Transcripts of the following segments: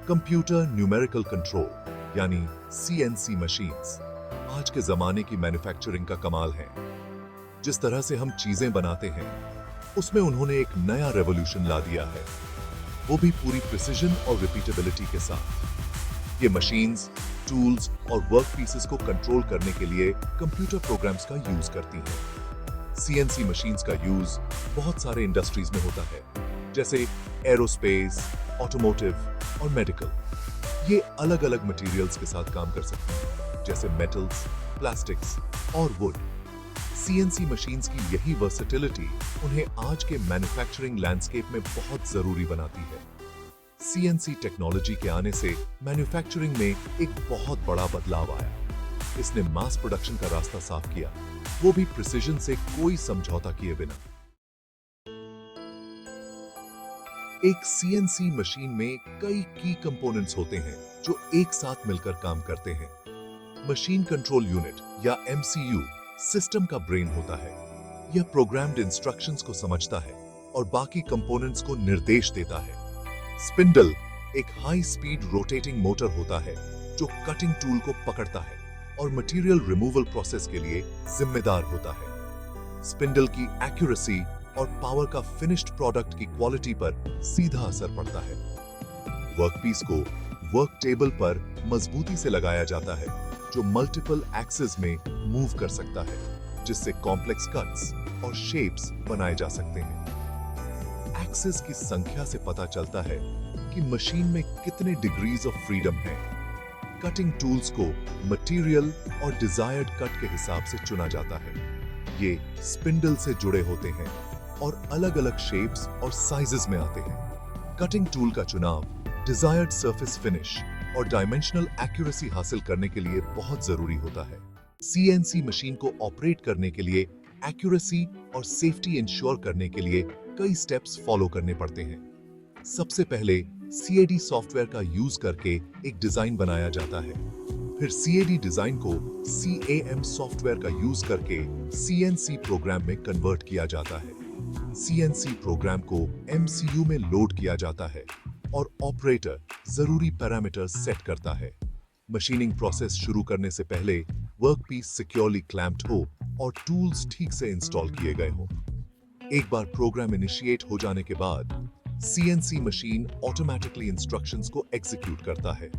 Computer numerical control यानी CNC machines आज के जमाने की मैन्युफैक्चरिंग का कमाल है। जिस तरह से हम चीजें बनाते हैं उसमें उन्होंने एक नया रेवोल्यूशन ला दिया है, वो भी पूरी प्रिसिजन और रिपीटेबिलिटी के साथ। ये मशीन्स, टूल्स और वर्क पीसेस को कंट्रोल करने के लिए कंप्यूटर प्रोग्राम्स का यूज करती हैं। सीएनसी मशीन्स का यूज बहुत सारे इंडस्ट्रीज में होता है, जैसे एरोस्पेस, ऑटोमोटिव और मेडिकल। ये अलग अलग मटेरियल्स के साथ काम कर सकते हैं, जैसे मेटल्स, प्लास्टिक्स और वुड। सीएनसी मशीन्स की यही वर्सेटिलिटी उन्हें आज के मैन्युफैक्चरिंग लैंडस्केप में बहुत जरूरी बनाती है। सीएनसी टेक्नोलॉजी के आने से मैन्युफैक्चरिंग में एक बहुत बड़ा बदलाव आया। इसने मास प्रोडक्शन का रास्ता साफ किया, वो भी प्रिसिजन से कोई समझौता किए बिना। एक सीएनसी मशीन में कई की कंपोनेंट्स होते हैं जो एक साथ मिलकर काम करते हैं। मशीन कंट्रोल यूनिट या एमसीयू सिस्टम का ब्रेन होता है। यह प्रोग्राम्ड इंस्ट्रक्शंस को समझता है और बाकी कंपोनेंट्स को निर्देश देता है। स्पिंडल एक हाई स्पीड रोटेटिंग मोटर होता है जो कटिंग टूल को पकड़ता है और मटेरियल रिमूवल प्रोसेस के लिए जिम्मेदार होता है। स्पिंडल की एक्यूरेसी और पावर का फिनिश्ड प्रोडक्ट की क्वालिटी पर सीधा असर पड़ता है। वर्कपीस को वर्क टेबल पर मजबूती से लगाया जाता है, जो मल्टीपल एक्सेस में मूव कर सकता है, जिससे कॉम्प्लेक्स कट्स और शेप्स बनाए जा सकते हैं। एक्सेस की संख्या से पता चलता है कि मशीन में कितने डिग्रीज ऑफ फ्रीडम हैं। कटिंग टूल्स को मटेरियल और डिजायर्ड कट के हिसाब से चुना जाता है। ये स्पिंडल से जुड़े होते हैं और अलग अलग शेप्स और साइजेस में आते हैं। कटिंग टूल का चुनाव डिजायर्ड सरफेस फिनिश और डायमेंशनल एक्यूरेसी हासिल करने के लिए बहुत जरूरी होता है। सीएनसी मशीन को ऑपरेट करने के लिए एक्यूरेसी और सेफ्टी इंश्योर करने के लिए कई स्टेप्स फॉलो करने पड़ते हैं। सबसे पहले सीएडी सॉफ्टवेयर का यूज करके एक डिजाइन बनाया जाता है। फिर सीएडी डिजाइन को सीएएम सॉफ्टवेयर का यूज करके सीएनसी प्रोग्राम में कन्वर्ट किया जाता है। सीएनसी प्रोग्राम को एमसीयू में लोड किया जाता है और ऑपरेटर जरूरी पैरामीटर्स सेट करता है। मशीनिंग प्रोसेस शुरू करने से पहले वर्कपीस सिक्योरली क्लैंप्ड हो और टूल्स ठीक से इंस्टॉल किए गए हों। एक बार प्रोग्राम इनिशिएट हो जाने के बाद सीएनसी मशीन ऑटोमेटिकली इंस्ट्रक्शंस को एग्जीक्यूट करता है।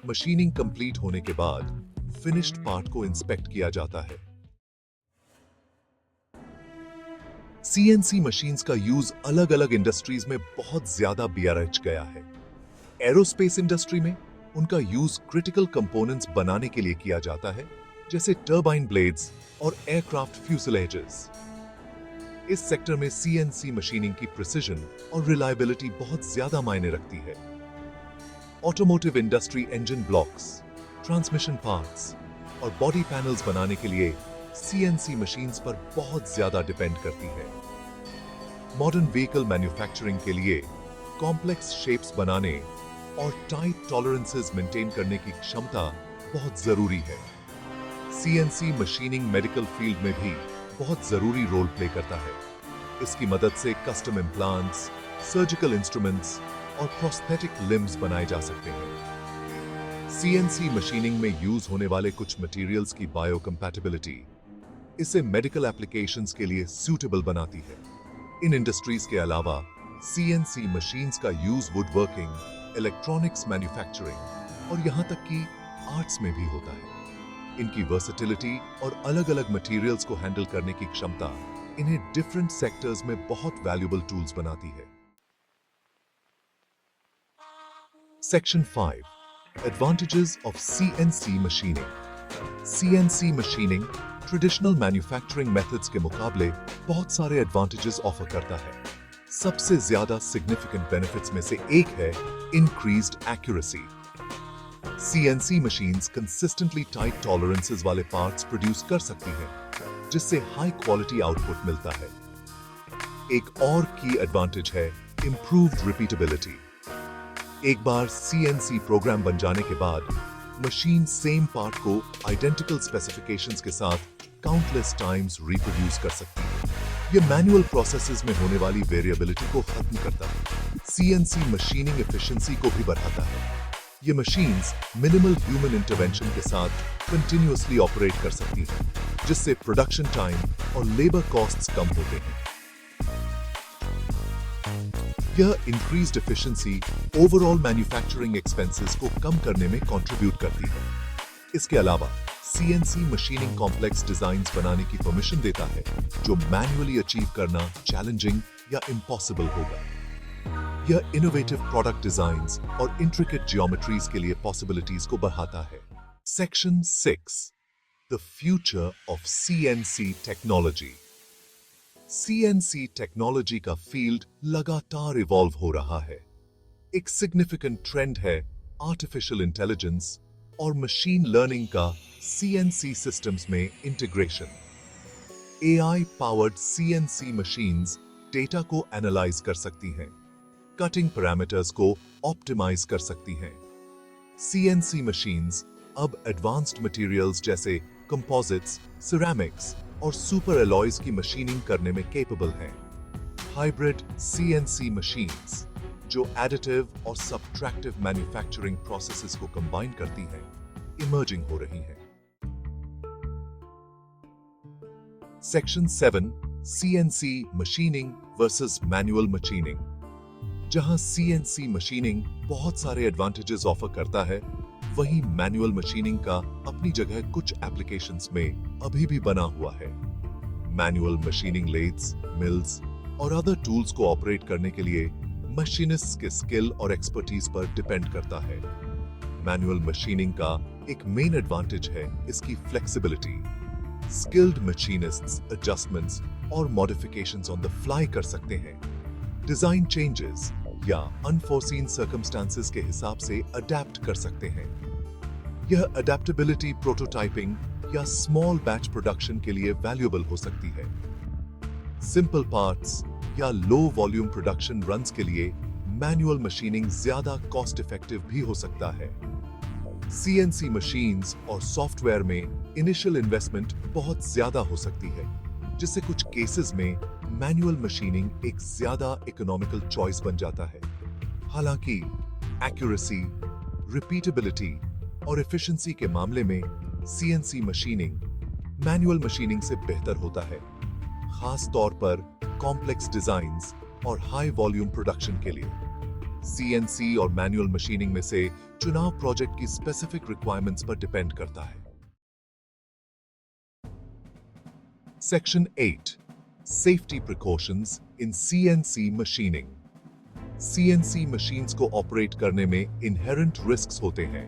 मशीनिंग कंप्लीट होने के बाद फिनिश्ड पार्ट को इंस्पेक्ट किया जाता है। सीएनसी मशीन्स का यूज अलग अलग इंडस्ट्रीज में बहुत ज्यादा बीआरएच गया है। एरोस्पेस इंडस्ट्री में उनका यूज क्रिटिकल कंपोनेंट्स बनाने के लिए किया जाता है, जैसे टर्बाइन ब्लेड्स और एयरक्राफ्ट फ्यूसलेजेस। इस सेक्टर में सीएनसी मशीनिंग की प्रिसिजन और रिलायबिलिटी बहुत ज्यादा मायने रखती है। Automotive industry engine blocks, transmission parts और बॉडी पैनल्स बनाने के लिए सीएनसी मशीन्स पर बहुत ज्यादा डिपेंड करती है। मॉडर्न व्हीकल मैन्युफैक्चरिंग के लिए कॉम्प्लेक्स शेप्स बनाने और टाइट टॉलरेंसेस मेंटेन करने की क्षमता बहुत जरूरी है। सीएनसी मशीनिंग मेडिकल फील्ड में भी बहुत जरूरी रोल प्ले करता है। इसकी मदद से कस्टम इम्प्लांट्स, सर्जिकल इंस्ट्रूमेंट्स और प्रोस्थेटिक लिम्स बनाए जा सकते हैं। सीएनसी मशीनिंग में यूज होने वाले कुछ मटेरियल्स की बायोकम्पैटिबिलिटी इसे मेडिकल एप्लीकेशंस के लिए सूटेबल बनाती है। इन इंडस्ट्रीज के अलावा सीएनसी मशीन्स का use would working, electronics manufacturing और यहां तक कि आर्ट्स में भी होता है। इनकी वर्सेटिलिटी और अलग अलग मटेरियल्स को हैंडल करने की क्षमता इन्हें डिफरेंट सेक्टर्स में बहुत वैल्यूएबल टूल्स बनाती है। Section 5 advantages of CNC machining. CNC machining traditional manufacturing methods के मुकाबले बहुत सारे एडवांटेजेस ऑफर करता है। सबसे ज्यादा सिग्निफिकेंट बेनिफिट्स में से एक है increased accuracy. CNC machines consistently tight tolerances वाले पार्ट्स प्रोड्यूस कर सकती हैं, जिससे हाई क्वालिटी आउटपुट मिलता है। एक और की एडवांटेज है इंप्रूव्ड रिपीटेबिलिटी। एक बार सीएनसी प्रोग्राम बन जाने के बाद मशीन सेम पार्ट को आइडेंटिकल स्पेसिफिकेशंस के साथ काउंटलेस टाइम्स रिप्रोड्यूस कर सकती है। ये मैनुअल प्रोसेसेस में होने वाली वेरिएबिलिटी को खत्म करता है। सीएनसी मशीनिंग एफिशिएंसी को भी बढ़ाता है। ये मशीन्स मिनिमल ह्यूमन इंटरवेंशन के साथ कंटिन्यूअसली ऑपरेट कर सकती हैं, जिससे प्रोडक्शन टाइम और लेबर कॉस्ट्स कम होते हैं। यह increased efficiency overall manufacturing expenses को कम करने में कंट्रीब्यूट करती है। इसके अलावा सीएनसी मशीनिंग कॉम्प्लेक्स डिजाइन्स बनाने की परमिशन देता है, जो मैन्युअली अचीव करना चैलेंजिंग या इम्पॉसिबल होगा। यह इनोवेटिव प्रोडक्ट डिजाइन्स और इंट्रिकेट जियोमेट्रीज के लिए पॉसिबिलिटीज को बढ़ाता है। Section 6, the future of CNC technology. CNC technology का फील्ड लगातार इवॉल्व हो रहा है। एक सिग्निफिकेंट ट्रेंड है आर्टिफिशियल इंटेलिजेंस और मशीन लर्निंग का सीएनसी सिस्टम्स में integration. AI powered CNC machines data को एनालाइज कर सकती हैं, कटिंग पैरामीटर्स को ऑप्टिमाइज कर सकती हैं। सीएनसी मशीन्स अब एडवांस्ड मटेरियल्स जैसे कंपोजिट्स, सिरेमिक्स और सुपर एलॉयज की मशीनिंग करने में कैपेबल हैं। हाइब्रिड सीएनसी मशीन्स, जो एडिटिव और सब्ट्रैक्टिव मैन्युफैक्चरिंग प्रोसेसेस को कंबाइन करती हैं, इमर्जिंग हो रही हैं। Section 7, CNC machining versus manual machining. जहां सीएनसी मशीनिंग बहुत सारे एडवांटेजेस ऑफर करता है, वहीं मैनुअल मशीनिंग का अपनी जगह कुछ एप्लीकेशंस में अभी भी बना हुआ है। मैनुअल मशीनिंग लेथ्स, मिल्स और अदर टूल्स को ऑपरेट करने के लिए मशीनिस्ट्स के स्किल और एक्सपर्टीज पर डिपेंड करता है। मैनुअल मशीनिंग का एक मेन एडवांटेज है इसकी फ्लेक्सिबिलिटी। स्किल्ड मशीनिस्ट्स एडजस्टमेंट्स और मॉडिफिकेशंस ऑन द फ्लाई कर सकते हैं, डिजाइन चेंजेस या अनफोर्सीन सर्कमस्टांसेस के हिसाब से अडेप्ट कर सकते हैं। यह अडेप्टेबिलिटी प्रोटोटाइपिंग या स्मॉल बैच प्रोडक्शन के लिए वैल्यूएबल हो सकती है। सिंपल पार्ट्स या लो वॉल्यूम प्रोडक्शन रन्स के लिए मैनुअल मशीनिंग ज्यादा कॉस्ट इफेक्टिव भी हो सकता है। सीएनसी मशीन्स और सॉफ्टवेयर में इनिशियल इन्वेस्टमेंट बहुत ज्यादा हो सकती है, जिससे कुछ केसेस में मैनुअल मशीनिंग एक ज्यादा इकोनॉमिकल चॉइस बन जाता है। हालांकि एक्यूरेसी, रिपीटेबिलिटी और एफिशिएंसी के मामले में सीएनसी मशीनिंग मैनुअल मशीनिंग से बेहतर होता है, खास तौर पर कॉम्प्लेक्स डिजाइन्स और हाई वॉल्यूम प्रोडक्शन के लिए। सीएनसी और मैनुअल मशीनिंग में से चुनाव प्रोजेक्ट की स्पेसिफिक रिक्वायरमेंट्स पर डिपेंड करता है। सेक्शन 8, सेफ्टी प्रिकॉशंस इन सीएनसी मशीनिंग। सीएनसी मशीन्स को ऑपरेट करने में इनहेरेंट रिस्क्स होते हैं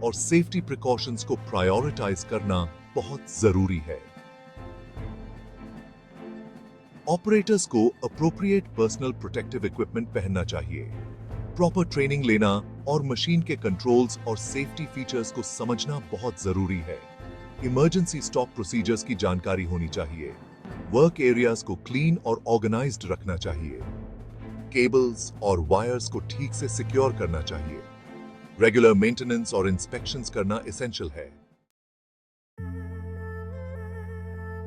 और सेफ्टी प्रिकॉशंस को प्रायोरिटाइज करना बहुत जरूरी है। ऑपरेटर्स को अप्रोप्रिएट पर्सनल प्रोटेक्टिव इक्विपमेंट पहनना चाहिए, प्रॉपर ट्रेनिंग लेना और मशीन के कंट्रोल्स और सेफ्टी फीचर्स को समझना बहुत जरूरी है। इमरजेंसी स्टॉप प्रोसीजर्स की जानकारी होनी चाहिए, वर्क एरियाज को क्लीन और ऑर्गेनाइज्ड रखना चाहिए, केबल्स और वायर्स को ठीक से सिक्योर करना चाहिए, रेगुलर मेंटेनेंस और इंस्पेक्शंस करना एसेंशियल है।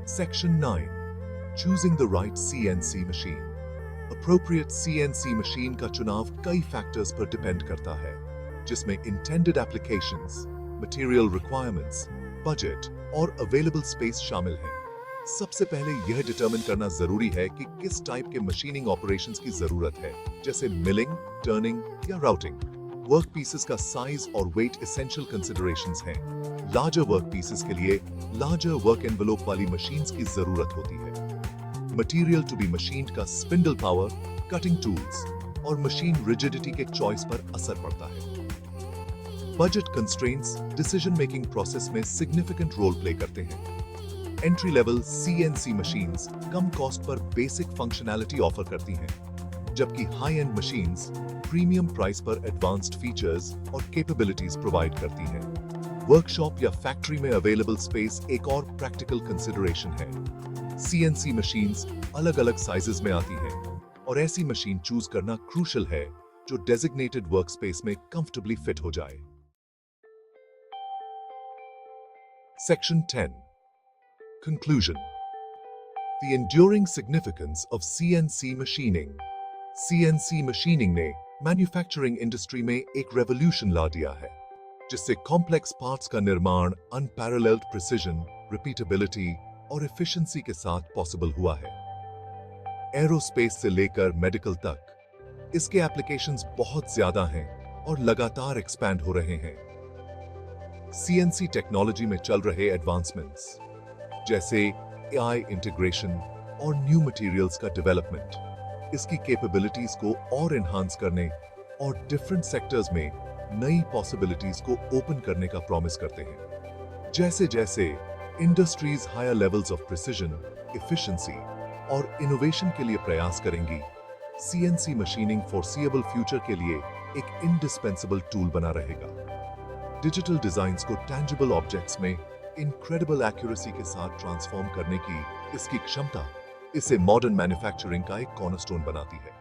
Section 9, choosing the right CNC machine. Appropriate CNC machine का चुनाव कई फैक्टर्स पर डिपेंड करता है, जिसमें intended applications, material requirements, budget और अवेलेबल स्पेस शामिल हैं। सबसे पहले यह डिटरमिन करना जरूरी है कि किस टाइप के मशीनिंग ऑपरेशंस की जरूरत है, जैसे मिलिंग, टर्निंग या राउटिंग। वर्क पीसेस का साइज और वेट एसेंशियल कंसिडरेशंस हैं। लार्जर वर्क पीसेस के लिए लार्जर वर्क एनवेलोप वाली मशीन्स की जरूरत होती है। मटेरियल टू बी मशीन्ड का स्पिंडल पावर, कटिंग टूल्स और मशीन रिजिडिटी के चॉइस पर असर पड़ता है। Budget constraints decision making process में सिग्निफिकेंट रोल प्ले करते हैं। एंट्री लेवल सीएनसी मशीन्स कम कॉस्ट पर बेसिक फंक्शनैलिटी ऑफर करती हैं, जबकि high and machines premium price पर एडवांस्ड फीचर्स और कैपेबिलिटीज प्रोवाइड करती हैं। वर्कशॉप या फैक्ट्री में अवेलेबल स्पेस एक और प्रैक्टिकल कंसिडरेशन है। सीएनसी मशीन्स अलग-अलग साइजेस में आती हैं और ऐसी मशीन चूज करना क्रूशियल है जो डेजिग्नेटेड वर्कस्पेस में कंफर्टेबली फिट हो जाए। Section 10, conclusion. The enduring significance of CNC machining. CNC machining ने मैन्युफैक्चरिंग इंडस्ट्री में एक रेवोल्यूशन ला दिया है, जिससे कॉम्प्लेक्स पार्ट्स का निर्माण अनपैरेलल्ड प्रिसिजन, रिपीटेबिलिटी और एफिशिएंसी के साथ पॉसिबल हुआ है। एरोस्पेस से लेकर मेडिकल तक इसके एप्लीकेशंस बहुत ज्यादा हैं और लगातार एक्सपैंड हो रहे हैं। सीएनसी टेक्नोलॉजी में चल रहे एडवांसमेंट्स जैसे एआई इंटीग्रेशन और न्यू मटेरियल्स का डेवलपमेंट इसकी कैपेबिलिटीज को और एनहांस करने और डिफरेंट सेक्टर्स में नई पॉसिबिलिटीज को ओपन करने का प्रॉमिस करते हैं। जैसे जैसे industries higher levels of precision, efficiency और इनोवेशन के लिए प्रयास करेंगी, सीएनसी मशीनिंग फॉरसीएबल फ्यूचर के लिए एक इंडिस्पेंसेबल टूल बना रहेगा। डिजिटल डिजाइन्स को टैंजिबल ऑब्जेक्ट्स में इनक्रेडिबल एक्यूरेसी के साथ ट्रांसफॉर्म करने की इसकी क्षमता इसे मॉडर्न मैन्युफैक्चरिंग का एक कॉर्नरस्टोन बनाती है।